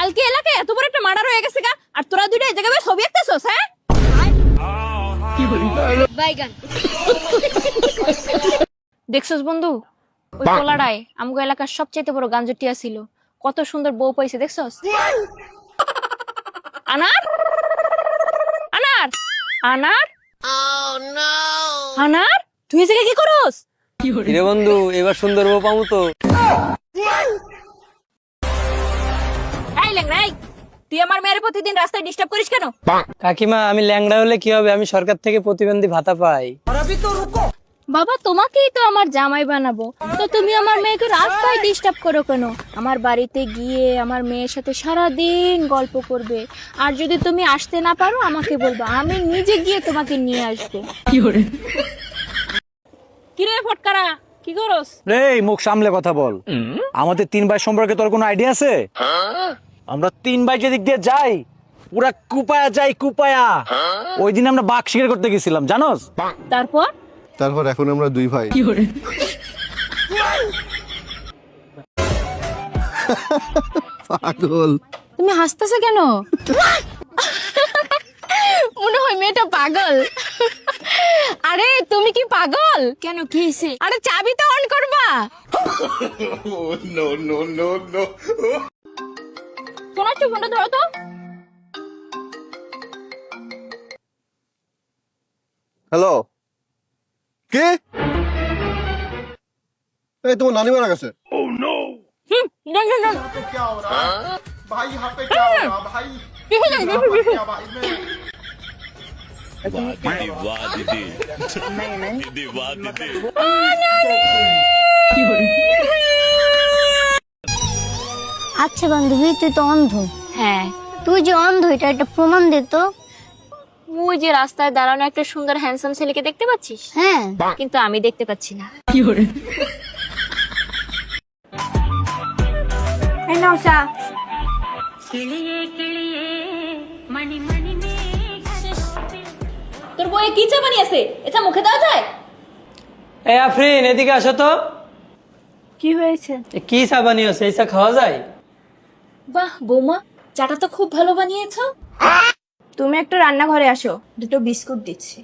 কালকে এলাকায় এত বড় একটা মার্ডার হয়ে গেছে গা, আর তোরা দুইটা এই জায়গায় ছবি আঁকতেছস? হ্যাঁ বাইগান দেখছস বন্ধু, ওই পোলাডায় আমগো এলাকার সবচেয়ে বড় গাঞ্জটিয়া ছিল। কত সুন্দর বউ পাইছে দেখছস? আনার আনার আনার আনার তুই এসে কি করস? রে বন্ধু, এবার সুন্দর বউ পাবো তো। এই ল্যাংড়া, তুই আমার মেয়ের প্রতিদিন রাস্তায় ডিস্টার্ব করিস কেন? কাকিমা, আমি ল্যাংড়া হলে কি হবে? আমি সরকার থেকে প্রতিবন্ধী ভাতা পাই। বাবা, তোমাকেই তো আমার জামাই বানাবো, তো তুমি আমার মেয়েকে রাস্তায় ডিস্টার্ব করো কেন? আমার বাড়িতে গিয়ে আমার মেয়ের সাথে সারা দিন গল্প করবে, আর যদি তুমি আসতে না পারো আমাকে বলবা, আমি নিজে গিয়ে তোমাকে নিয়ে আসবো। কি রে ফটকারা, কি করস? রে, মুখ সামলে কথা বল। আমাদের 3 ভাই সম্পর্কে তোর কোনো আইডিয়া আছে? আমরা 3 ভাই যেদিক দিয়ে যাই পুরা কুপায়া যাই, কুপায়া। ওই দিন আমরা বাঘ শিকার করতে গেছিলাম, জানোস? তারপর এখন আমরা 2 ভাই। পাগল। তুমি হাসতেছো কেন? মনে হয় মেয়েটা পাগল। আরে তুমি কি পাগল? কেন, কি হয়েছে? আরে চাবি তো অন করবা। শোনা, একটু ফোনটা ধরো তো। হ্যালো, কে? এই তোমার নানি মারা গেছে। ডান। भाई यहाँ पे क्या हो रहा भाई? আচ্ছা বান্ধবী, তুই তো অন্ধ। হ্যাঁ, তুই যে অন্ধ এটা একটা প্রমাণ দে তো। ওই যে রাস্তায় দাঁড়ানো একটা সুন্দর হ্যান্ডসাম ছেলেকে দেখতে পাচ্ছিস? হ্যাঁ, কিন্তু আমি দেখতে পাচ্ছি না। এই নাও চা। তোর বইয়ে কি চা বানিয়েছে? এটা মুখে দেওয়া যায়? এই আফরিন, এদিকে আসো তো। কি হয়েছে? এ কি চা বানিয়েছে? এই চা খাওয়া যায়? বাহ বৌমা, চাটা তো খুব ভালো বানিয়েছো। তুমি একটু রান্নাঘরে আসো, দুটো বিস্কুট দিচ্ছি।